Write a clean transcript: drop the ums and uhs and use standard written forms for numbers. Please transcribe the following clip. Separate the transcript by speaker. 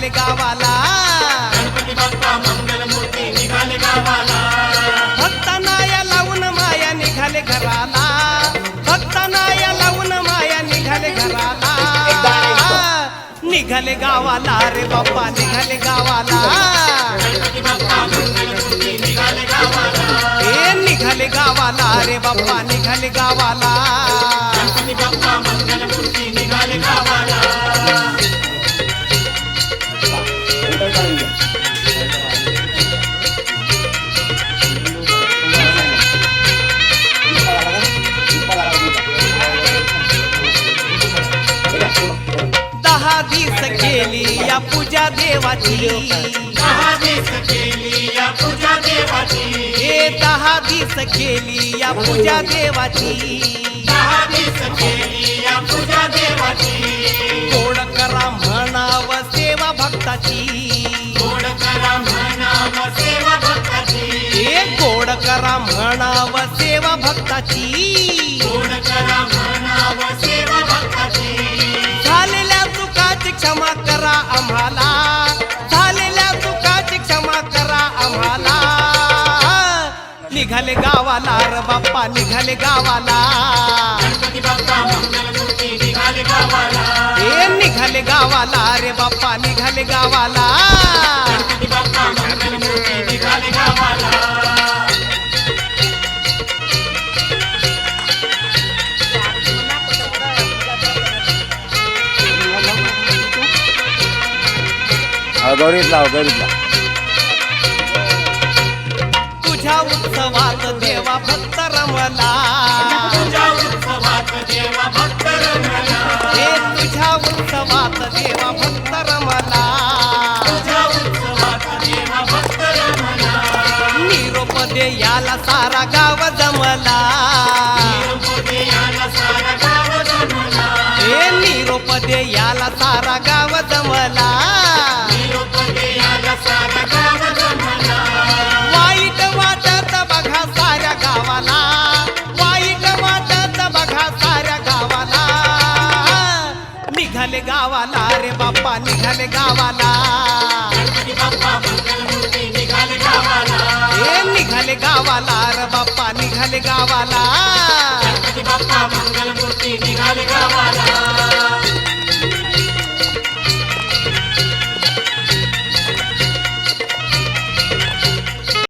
Speaker 1: निघाले गावाला,
Speaker 2: गणपती बाप्पा मंगलमूर्ती निघाले गावाला,
Speaker 1: भक्तांना या लावून माया निघाले घराला, भक्तांना या लावून माया निघाले घराला, निघाले गावाला रे बाप्पा निघाले गावाला,
Speaker 2: गणपती बाप्पा मंगलमूर्ती निघाले गावाला,
Speaker 1: हे निघाले गावाला रे बाप्पा निघाले गावाला,
Speaker 2: गणपती बाप्पा मंगलमूर्ती निघाले गावाला.
Speaker 1: दहा दिस केली या पूजा देवाची,
Speaker 2: 10 दिवस केली या पूजा देवाची,
Speaker 1: हे 10 दिस केली या पूजा देवाची,
Speaker 2: 10 दिवस केली या पूजा देवाची,
Speaker 1: गोड करा म्हणाव सेवा भक्ताची,
Speaker 2: गोड करा म्हणाव सेवा भक्ताची,
Speaker 1: हे गोड करा म्हणाव सेवा भक्ताची,
Speaker 2: गोड करा म्हणाव सेवा भक्ताची,
Speaker 1: झालेल्या चुकाची क्षमा करा आम्हाला, झालेल्या चुकाची क्षमा करा आम्हाला, निघाले गावाला र बाप्पा निघाले गावाला,
Speaker 2: गणपती बाप्पा मंगलमूर्ती निघाले गावाला,
Speaker 1: हे निघाले गावाला रे बाप्पा निघाले गावाला,
Speaker 2: गणपती बाप्पा मंगलमूर्ती निघाले गावाला.
Speaker 3: गौरीत लाव गौरीत लाव.
Speaker 1: तुझ्या उत्सवात देवा भक्त रमला,
Speaker 2: तुझ्या उत्सवात देवा भक्त रमला,
Speaker 1: हे तुझ्या उत्सवात देवा भक्त रमला,
Speaker 2: तुझ्या उत्सवात देवा भक्त रमला,
Speaker 1: निरोप दे याला सारा गाव जमला,
Speaker 2: निरोप याला सारा गाव जमला,
Speaker 1: हे निरोप दे याला सारा गाव जमला,
Speaker 2: निरोप याला सारा गाव जमला,
Speaker 1: वाईट वाटत बघा साऱ्या गावाला, वाईट वाटत बघा साऱ्या गावाला, निघाले गावाला रे बाप्पा निघाले गावाला,
Speaker 2: गणपती बाप्पा मंगलमूर्ती निघाले गावाला,
Speaker 1: हे निघाले गावाला रे बाप्पा निघाले गावाला.